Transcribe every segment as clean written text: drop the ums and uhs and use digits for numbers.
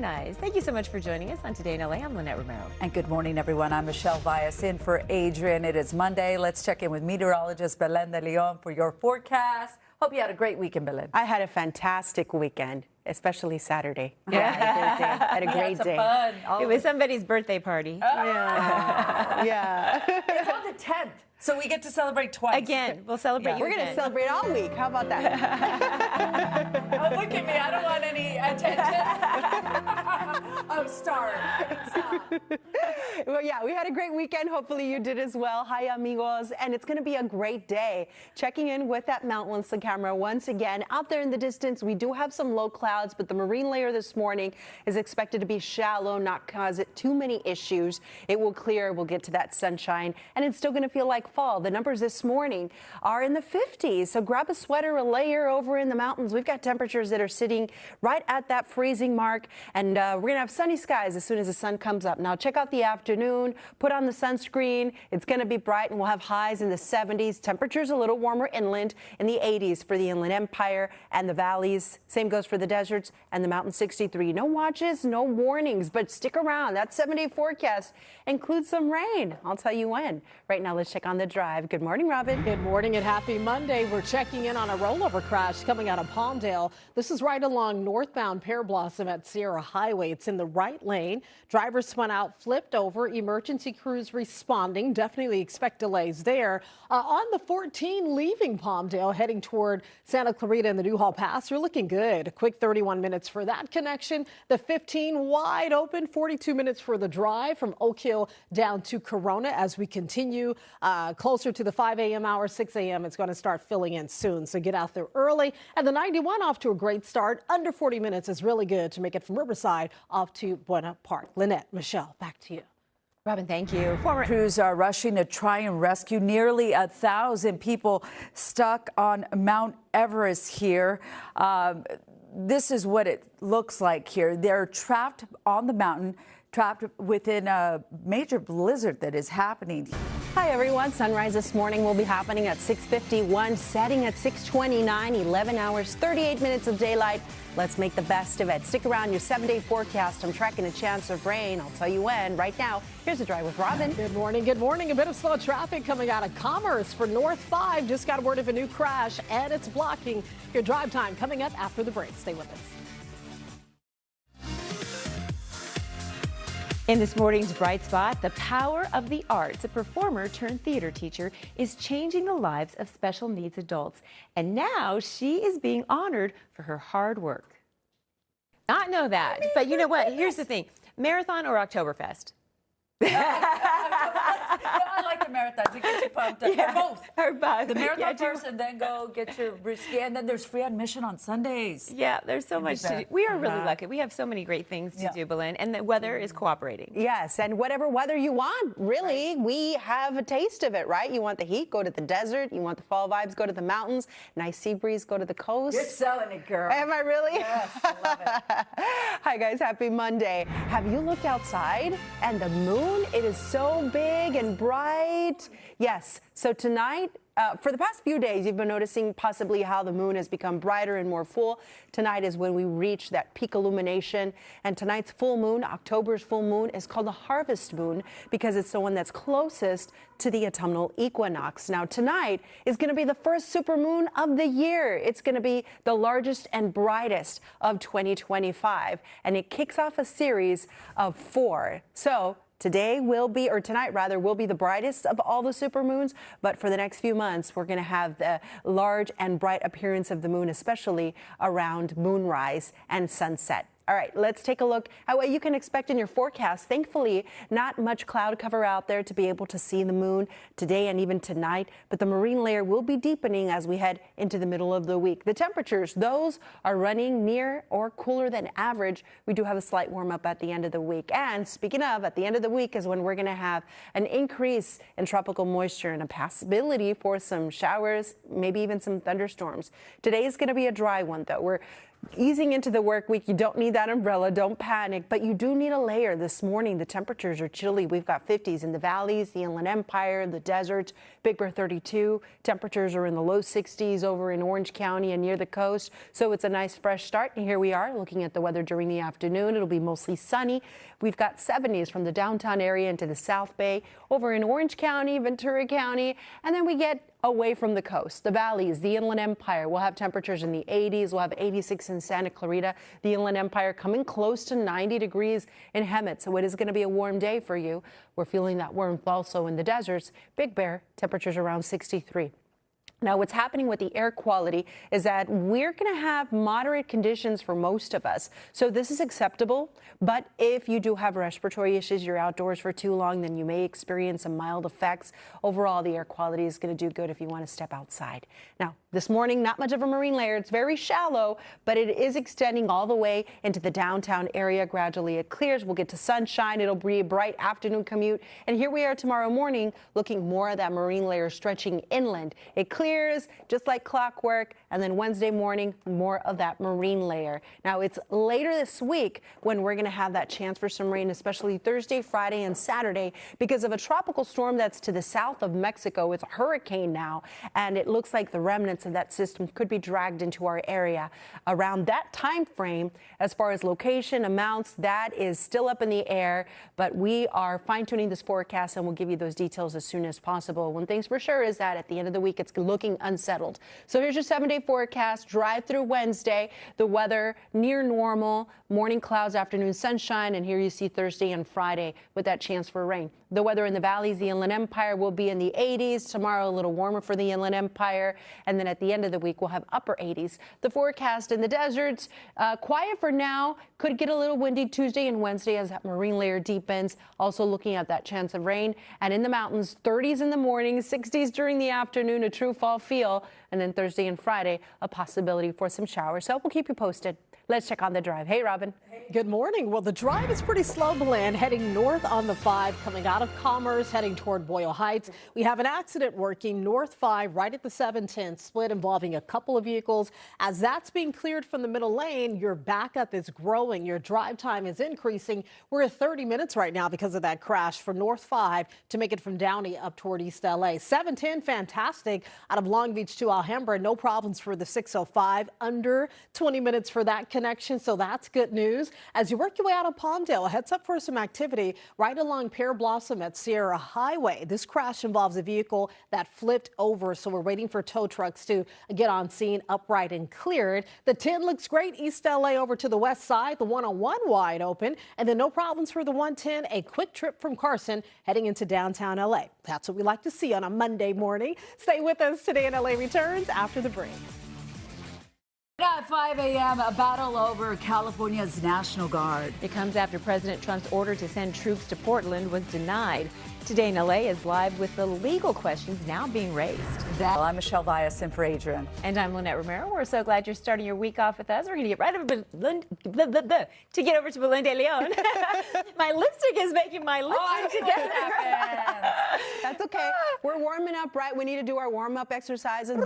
nice. Thank you so much for joining us on Today in LA. I'm Lynette Romero. And good morning, everyone. I'm Michelle Valles in for Adrian. It is Monday. Let's check in with meteorologist Belen de Leon for your forecast. Hope you had a great weekend, Belen. I had a fantastic weekend, especially Saturday. Yeah, I had a great day. Fun. It was somebody's birthday party. Yeah. It's on the 10th, so we get to celebrate twice. Again, we'll celebrate you We're going to again. celebrate all week. How about that? Oh, look at me. I don't want any attention. I'm starved. Well, yeah, we had a great weekend. Hopefully you did as well. Hi, amigos. And it's going to be a great day. Checking in with that Mount Winston camera once again. Out there in the distance, we do have some low clouds, but the marine layer this morning is expected to be shallow, not cause it too many issues. It will clear. We'll get to that sunshine, and it's still going to feel like fall. The numbers this morning are in the 50s, so grab a sweater, a layer over in the mountains. We've got temperatures that are sitting right at that freezing mark, and we're going to have sunny skies as soon as the sun comes up. Now check out the afternoon, put on the sunscreen. It's going to be bright, and we'll have highs in the 70s. Temperatures a little warmer inland, in the 80s for the Inland Empire and the valleys. Same goes for the deserts and the mountain 63. No watches, no warnings, but stick around. That 7-day forecast includes some rain. I'll tell you when. Right now, let's check on the drive. Good morning, Robin. Good morning and happy Monday. We're checking in on a rollover crash coming out of Palmdale. This is right along northbound Pear Blossom at Sierra Highway. It's in the right lane. Driver spun out, flipped over. Emergency crews responding. Definitely expect delays there. On the 14 leaving Palmdale, heading toward Santa Clarita and the Newhall Pass, you're looking good. A quick 31 minutes for that connection. The 15 wide open, 42 minutes for the drive from Oak Hill down to Corona as we continue closer to the 5 a.m. hour, 6 a.m. It's going to start filling in soon, so get out there early. And the 91 off to a great start. Under 40 minutes is really good to make it from Riverside off to Buena Park. Lynette, Michelle, back to you. Robin, thank you. Crews are rushing to try and rescue nearly 1,000 people stuck on Mount Everest here. This is what it looks like here. They're trapped on the mountain, trapped within a major blizzard that is happening. Hi, everyone. Sunrise this morning will be happening at 6:51, setting at 6:29, 11 hours, 38 minutes of daylight. Let's make the best of it. Stick around. Your 7-day forecast. I'm tracking a chance of rain. I'll tell you when. Right now, here's a drive with Robin. Good morning. Good morning. A bit of slow traffic coming out of Commerce for North 5. Just got word of a new crash, and it's blocking your drive time. Coming up after the break. Stay with us. In this morning's Bright Spot, the power of the arts. A performer turned theater teacher is changing the lives of special needs adults. And now she is being honored for her hard work. Not know that, but you know what? Here's the thing. Marathon or Oktoberfest? I like the marathons. It gets you pumped up. Yeah, Or both. or both. The marathon Yeah, first and then go get your brisket. And then there's free admission on Sundays. Yeah, there's so much to do. We are really lucky. We have so many great things to do, Belen, and the weather is cooperating. Yes, and whatever weather you want, really, we have a taste of it, right? You want the heat, go to the desert. You want the fall vibes, go to the mountains. Nice sea breeze, go to the coast. You're selling it, girl. Am I really? Yes, I love it. Hi, guys. Happy Monday. Have you looked outside? And the moon, it is so big and bright. Yes. So tonight, for the past few days, you've been noticing possibly how the moon has become brighter and more full. Tonight is when we reach that peak illumination. And tonight's full moon, October's full moon, is called the harvest moon because it's the one that's closest to the autumnal equinox. Now, tonight is going to be the first supermoon of the year. It's going to be the largest and brightest of 2025. And it kicks off a series of 4. So tonight will be the brightest of all the supermoons, but for the next few months, we're going to have the large and bright appearance of the moon, especially around moonrise and sunset. All right, let's take a look at what you can expect in your forecast. Thankfully, not much cloud cover out there to be able to see the moon today and even tonight, but the marine layer will be deepening as we head into the middle of the week. The temperatures, those are running near or cooler than average. We do have a slight warm up at the end of the week. And speaking of, at the end of the week is when we're going to have an increase in tropical moisture and a possibility for some showers, maybe even some thunderstorms. Today is going to be a dry one, though. We're Easing into the work week, you don't need that umbrella. Don't panic, but you do need a layer. This morning, the temperatures are chilly. We've got 50s in the valleys, the Inland Empire, the deserts, Big Bear 32. Temperatures are in the low 60s over in Orange County and near the coast. So it's a nice fresh start. And here we are looking at the weather during the afternoon. It'll be mostly sunny. We've got 70s from the downtown area into the South Bay, over in Orange County, Ventura County, and then we get away from the coast. The valleys, the Inland Empire, we'll have temperatures in the 80s. We'll have 86 in Santa Clarita. The Inland Empire coming close to 90 degrees in Hemet. So it is going to be a warm day for you. We're feeling that warmth also in the deserts. Big Bear, temperatures around 63. Now, what's happening with the air quality is that we're going to have moderate conditions for most of us. So this is acceptable. But if you do have respiratory issues, you're outdoors for too long, then you may experience some mild effects. Overall, the air quality is going to do good if you want to step outside. Now, this morning, not much of a marine layer. It's very shallow, but it is extending all the way into the downtown area. Gradually, it clears. We'll get to sunshine. It'll be a bright afternoon commute. And here we are tomorrow morning, looking more of that marine layer stretching inland. It clears just like clockwork, and then Wednesday morning, more of that marine layer. Now, it's later this week when we're going to have that chance for some rain, especially Thursday, Friday, and Saturday, because of a tropical storm that's to the south of Mexico. It's a hurricane now, and it looks like the remnants of that system could be dragged into our area around that time frame. As far as location, amounts, that is still up in the air, but we are fine-tuning this forecast, and we'll give you those details as soon as possible. One thing's for sure is that at the end of the week, it's looking unsettled. So here's your 7-day forecast. Drive through Wednesday. The weather near normal. Morning clouds, afternoon sunshine. And here you see Thursday and Friday with that chance for rain. The weather in the valleys, the Inland Empire, will be in the 80s. Tomorrow, a little warmer for the Inland Empire. And then at the end of the week, we'll have upper 80s. The forecast in the deserts, quiet for now. Could get a little windy Tuesday and Wednesday as that marine layer deepens. Also looking at that chance of rain. And in the mountains, 30s in the morning, 60s during the afternoon, a true fall feel. And then Thursday and Friday, a possibility for some showers. So we'll keep you posted. Let's check on the drive. Hey, Robin. Good morning. Well, the drive is pretty slow, Belen, heading north on the 5, coming out of Commerce, heading toward Boyle Heights. We have an accident working north 5 right at the 710 split involving a couple of vehicles. As that's being cleared from the middle lane, your backup is growing. Your drive time is increasing. We're at 30 minutes right now because of that crash from north 5 to make it from Downey up toward East LA. 710, fantastic. Out of Long Beach to Alhambra, no problems for the 605. Under 20 minutes for that connection, so that's good news. As you work your way out of Palmdale, heads up for some activity right along Pear Blossom at Sierra Highway. This crash involves a vehicle that flipped over, so we're waiting for tow trucks to get on scene, upright and cleared. The 10 looks great. East LA over to the west side, the 101 wide open, and then no problems for the 110. A quick trip from Carson heading into downtown LA. That's what we like to see on a Monday morning. Stay with us. Today in LA returns after the break. At 5 a.m., a battle over California's National Guard. It comes after President Trump's order to send troops to Portland was denied. Today in LA is live with the legal questions now being raised. I'm Michelle Valles in for Adrian. And I'm Lynette Romero. We're so glad you're starting your week off with us. We're going to get right over to get over to Belen de Leon. My lipstick is making my lipstick together. That's okay. We're warming up, right? We need to do our warm-up exercises.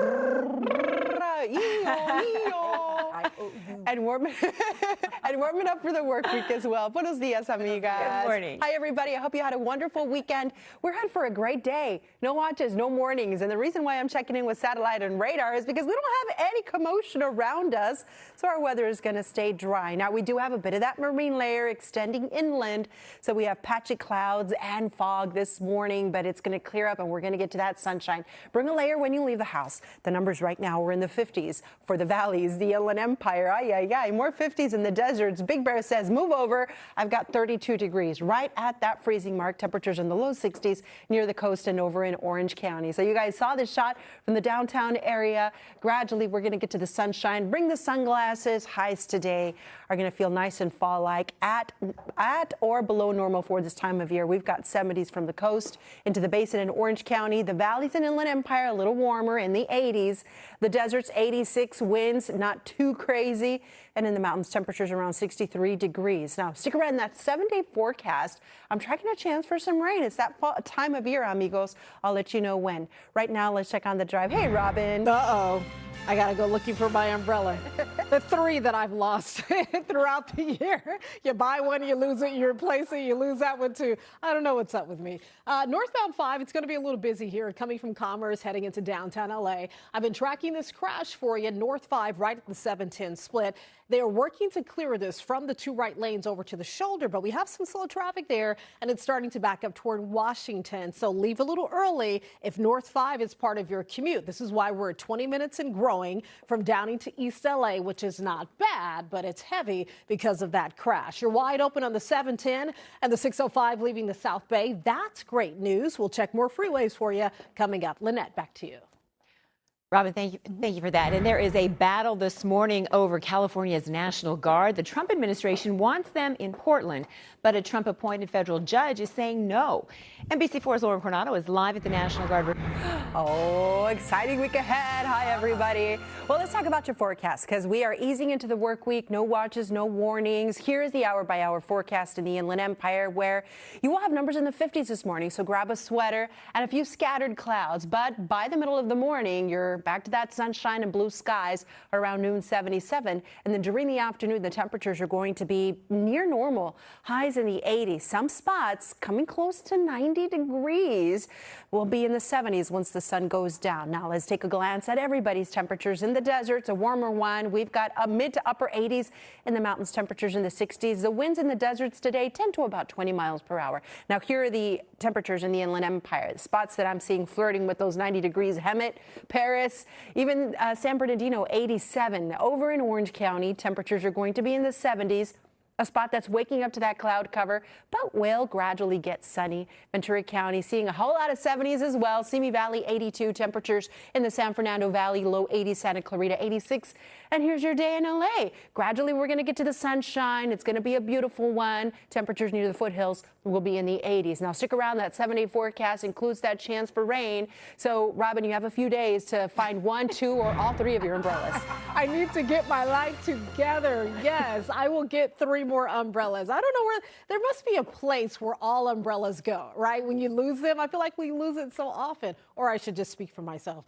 And warming up for the work week as well. Buenos dias, amigas. Good morning. Hi, everybody. I hope you had a wonderful weekend. We're headed for a great day. No watches, no mornings. And the reason why I'm checking in with satellite and radar is because we don't have any commotion around us. So our weather is going to stay dry. Now, we do have a bit of that marine layer extending inland. So we have patchy clouds and fog this morning, but it's going to clear up and we're going to get to that sunshine. Bring a layer when you leave the house. The numbers right now are in the 50s for the valleys, the Inland Empire. More 50s in the deserts. Big Bear says, move over. I've got 32 degrees right at that freezing mark. Temperatures in the low 60s near the coast and over in Orange County. So you guys saw this shot from the downtown area. Gradually, we're going to get to the sunshine. Bring the sunglasses. Highs today are going to feel nice and fall-like at or below normal for this time of year. We've got 70s from the coast into the basin in Orange County. The valleys and Inland Empire a little warmer in the 80s. The deserts 86, winds not too crazy. And in the mountains, temperatures around 63 degrees. Now, stick around in that 7-day forecast. I'm tracking a chance for some rain. It's that time of year, amigos. I'll let you know when. Right now, let's check on the drive. Hey, Robin. Uh-oh. I got to go looking for my umbrella. The 3 that I've lost throughout the year. You buy one, you lose it, you replace it, you lose that one too. I don't know what's up with me. Northbound 5, it's going to be a little busy here coming from Commerce heading into downtown LA. I've been tracking this crash for you, North 5 right at the 710 split. They are working to clear this from the 2 right lanes over to the shoulder, but we have some slow traffic there, and it's starting to back up toward Washington. So leave a little early if North 5 is part of your commute. This is why we're at 20 minutes and growing from Downey to East LA, which is not bad, but it's heavy because of that crash. You're wide open on the 710 and the 605 leaving the South Bay. That's great news. We'll check more freeways for you coming up. Lynette, back to you. Robin, thank you for that. And there is a battle this morning over California's National Guard. The Trump administration wants them in Portland, but a Trump-appointed federal judge is saying no. NBC4's Lauren Coronado is live at the National Guard. Oh, exciting week ahead. Hi, everybody. Well, let's talk about your forecast because we are easing into the work week. No watches, no warnings. Here is the hour-by-hour forecast in the Inland Empire where you will have numbers in the 50s this morning, so grab a sweater and a few scattered clouds. But by the middle of the morning, you're back to that sunshine and blue skies around noon, 77. And then during the afternoon, the temperatures are going to be near normal. Highs in the 80s. Some spots coming close to 90 degrees. Will be in the 70s once the sun goes down. Now let's take a glance at everybody's temperatures in the deserts. A warmer one. We've got a mid to upper 80s in the mountains, temperatures in the 60s. The winds in the deserts today 10 to about 20 miles per hour. Now here are the temperatures in the Inland Empire. The spots that I'm seeing flirting with those 90 degrees: Hemet, Paris, even San Bernardino, 87. Over in Orange County, temperatures are going to be in the 70s. A spot that's waking up to that cloud cover, but will gradually get sunny. Ventura County seeing a whole lot of 70s as well. Simi Valley, 82. Temperatures in the San Fernando Valley, low 80s. Santa Clarita, 86. And here's your day in LA. Gradually, we're going to get to the sunshine. It's going to be a beautiful one. Temperatures near the foothills will be in the 80s. Now, stick around. That 7-day forecast includes that chance for rain. So, Robin, you have a few days to find 1, 2, or all 3 of your umbrellas. I need to get my life together. Yes, I will get 3 more umbrellas. I don't know where, there must be a place where all umbrellas go, right? When you lose them, I feel like we lose it so often. Or I should just speak for myself.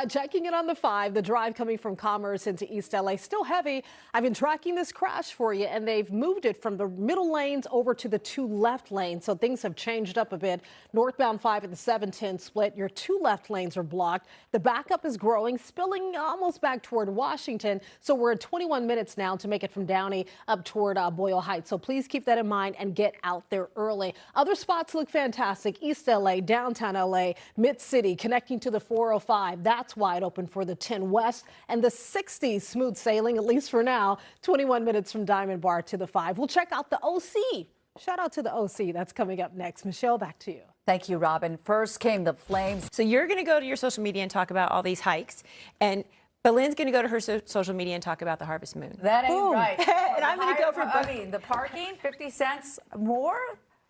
Checking in on the 5, the drive coming from Commerce into East LA, still heavy. I've been tracking this crash for you, and they've moved it from the middle lanes over to the 2 left lanes. So things have changed up a bit. Northbound 5 at the 710 split, your 2 left lanes are blocked. The backup is growing, spilling almost back toward Washington. So we're at 21 minutes now to make it from Downey up toward Boyle Heights. So please keep that in mind and get out there early. Other spots look fantastic. East LA, downtown LA, Mid-City, connecting to the 405. That's wide open for the 10 West. And the 60s, smooth sailing, at least for now. 21 minutes from Diamond Bar to the 5. We'll check out the OC. Shout out to the OC. That's coming up next. Michelle, back to you. Thank you, Robin. First came the flames. So you're going to go to your social media and talk about all these hikes, and Belen's going to go to her social media and talk about the harvest moon. That ain't right. And I'm going to go for I mean, the parking, 50 cents more.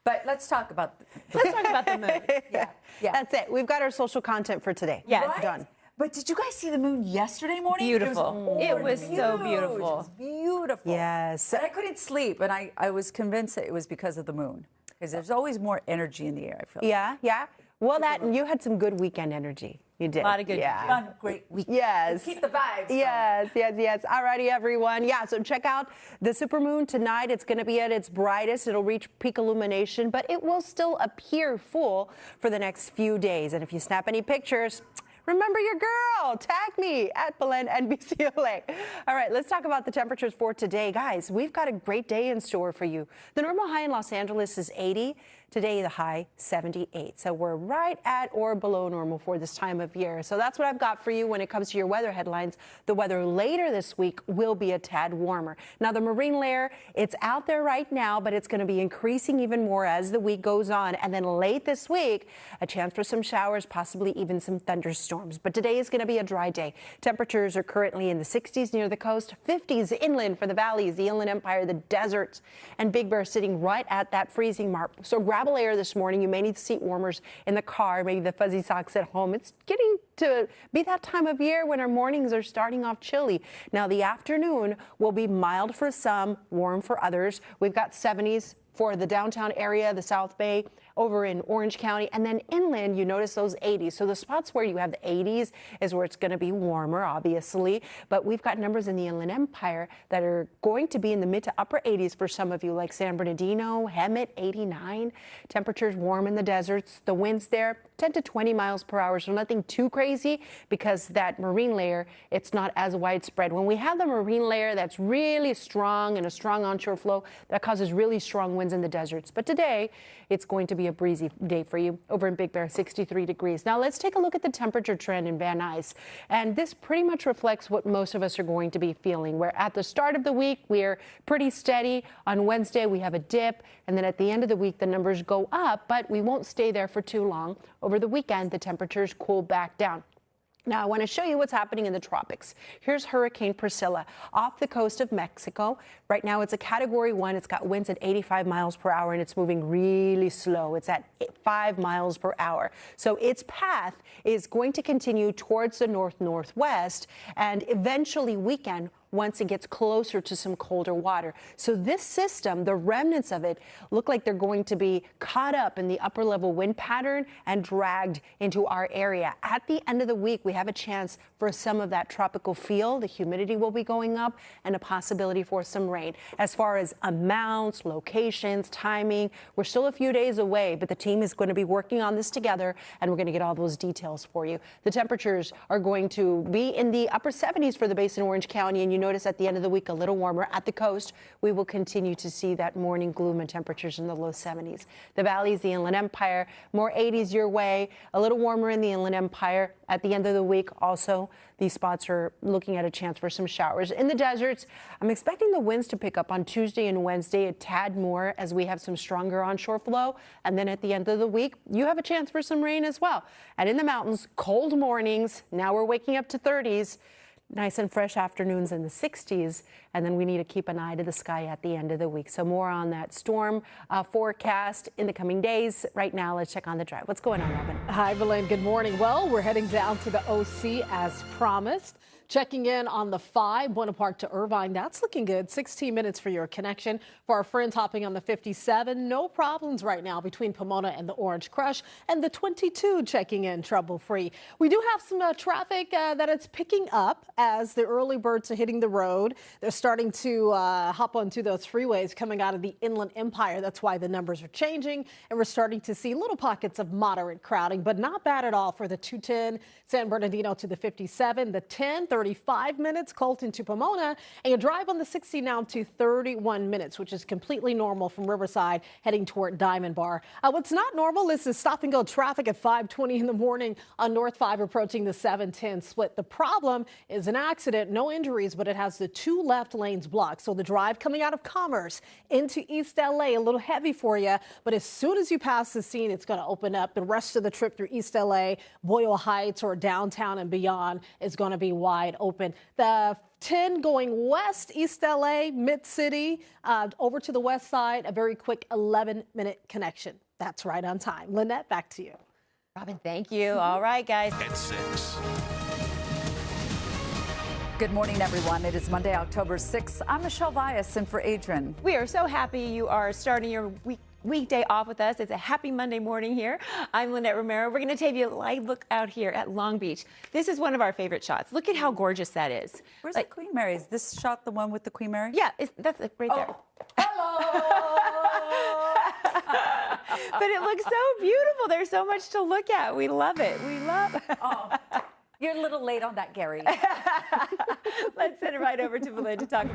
But let's talk about the moon. Yeah. That's it. We've got our social content for today. Yes. Right? Done. But did you guys see the moon yesterday morning? Beautiful. It was so beautiful. It was beautiful. Yes. And I couldn't sleep, and I was convinced that it was because of the moon. Because there's always more energy in the air, I feel. Yeah. Well, you had some good weekend energy. You did. A lot of good. Fun, great week. Yes. Let's keep the vibes going. Yes. All righty, everyone. Yeah, so check out the supermoon tonight. It's going to be at its brightest. It'll reach peak illumination, but it will still appear full for the next few days. And if you snap any pictures, remember your girl. Tag me at Belen NBCLA. All right, let's talk about the temperatures for today. Guys, we've got a great day in store for you. The normal high in Los Angeles is 80. Today, the high 78. So we're right at or below normal for this time of year. So that's what I've got for you when it comes to your weather headlines. The weather later this week will be a tad warmer. Now, the marine layer, it's out there right now, but it's going to be increasing even more as the week goes on. And then late this week, a chance for some showers, possibly even some thunderstorms. thunderstorms. But today is going to be a dry day. Temperatures are currently in the 60s near the coast, 50s inland for the valleys, the Inland Empire, the deserts, and Big Bear sitting right at that freezing mark. So grab a layer this morning. You may need seat warmers in the car, maybe the fuzzy socks at home. It's getting to be that time of year when our mornings are starting off chilly. Now the afternoon will be mild for some, warm for others. We've got 70s for the downtown area, the South Bay, over in Orange County, and then inland you notice those 80s. So the spots where you have the 80s is where it's going to be warmer, obviously, but we've got numbers in the Inland Empire that are going to be in the mid to upper 80s for some of you, like San Bernardino, Hemet, 89. Temperatures warm in the deserts. The winds there 10 to 20 miles per hour, so nothing too crazy because that marine layer, it's not as widespread. When we have the marine layer that's really strong and a strong onshore flow, that causes really strong winds in the deserts. But today, it's going to be a breezy day for you over in Big Bear, 63 degrees. Now let's take a look at the temperature trend in Van Nuys. And this pretty much reflects what most of us are going to be feeling. Where at the start of the week, we're pretty steady. On Wednesday, we have a dip. And then at the end of the week, the numbers go up, but we won't stay there for too long. Over the weekend, the temperatures cool back down. Now, I want to show you what's happening in the tropics. Here's Hurricane Priscilla off the coast of Mexico. Right now, it's a Category 1. It's got winds at 85 miles per hour, and it's moving really slow. It's at 5 miles per hour. So its path is going to continue towards the north-northwest and eventually weaken once it gets closer to some colder water. So this system, the remnants of it, look like they're going to be caught up in the upper level wind pattern and dragged into our area. At the end of the week, we have a chance for some of that tropical feel. The humidity will be going up and a possibility for some rain. As far as amounts, locations, timing, we're still a few days away, but the team is going to be working on this together, and we're going to get all those details for you. The temperatures are going to be in the upper 70s for the Basin Orange County, and you notice at the end of the week a little warmer. At the coast, we will continue to see that morning gloom and temperatures in the low 70s. The valleys, the Inland Empire, more 80s your way, a little warmer in the Inland Empire. At the end of the week, also, these spots are looking at a chance for some showers. In the deserts, I'm expecting the winds to pick up on Tuesday and Wednesday a tad more as we have some stronger onshore flow. And then at the end of the week, you have a chance for some rain as well. And in the mountains, cold mornings. Now we're waking up to 30s. Nice and fresh afternoons in the 60s, and then we need to keep an eye to the sky at the end of the week. So more on that storm forecast in the coming days. Right now, let's check on the drive. What's going on, Robin? Hi, Belen. Good morning. Well, we're heading down to the OC as promised. Checking in on the 5, Buena Park to Irvine. That's looking good. 16 minutes for your connection. For our friends hopping on the 57, no problems right now between Pomona and the Orange Crush. And the 22 checking in trouble-free. We do have some traffic that it's picking up as the early birds are hitting the road. They're starting to hop onto those freeways coming out of the Inland Empire. That's why the numbers are changing. And we're starting to see little pockets of moderate crowding, but not bad at all for the 210 San Bernardino to the 57, the 10, 35 minutes, Colton to Pomona, and you drive on the 60 now to 31 minutes, which is completely normal from Riverside heading toward Diamond Bar. What's not normal is the stop and go traffic at 5:20 in the morning on North 5 approaching the 710 split. The problem is an accident, no injuries, but it has the 2 left lanes blocked. So the drive coming out of Commerce into East LA, a little heavy for you, but as soon as you pass the scene, it's going to open up. The rest of the trip through East LA, Boyle Heights or downtown and beyond is going to be wide open. The 10 going west, East LA, Mid-City, over to the west side, a very quick 11-minute connection. That's right on time. Lynette, back to you. Robin, thank you. All right, guys. At 6. Good morning, everyone. It is Monday, October 6th. I'm Michelle Valles, and for Adrian. We are so happy you are starting your weekday off with us. It's a happy Monday morning here. I'm Lynette Romero. We're going to take you a live look out here at Long Beach. This is one of our favorite shots. Look at how gorgeous that is. Where's the Queen Mary? Is this shot the one with the Queen Mary? Yeah, that's it right there. Hello! But it looks so beautiful. There's so much to look at. We love it. We love it. Oh, you're a little late on that, Gary. Let's send it right over to Belen to talk about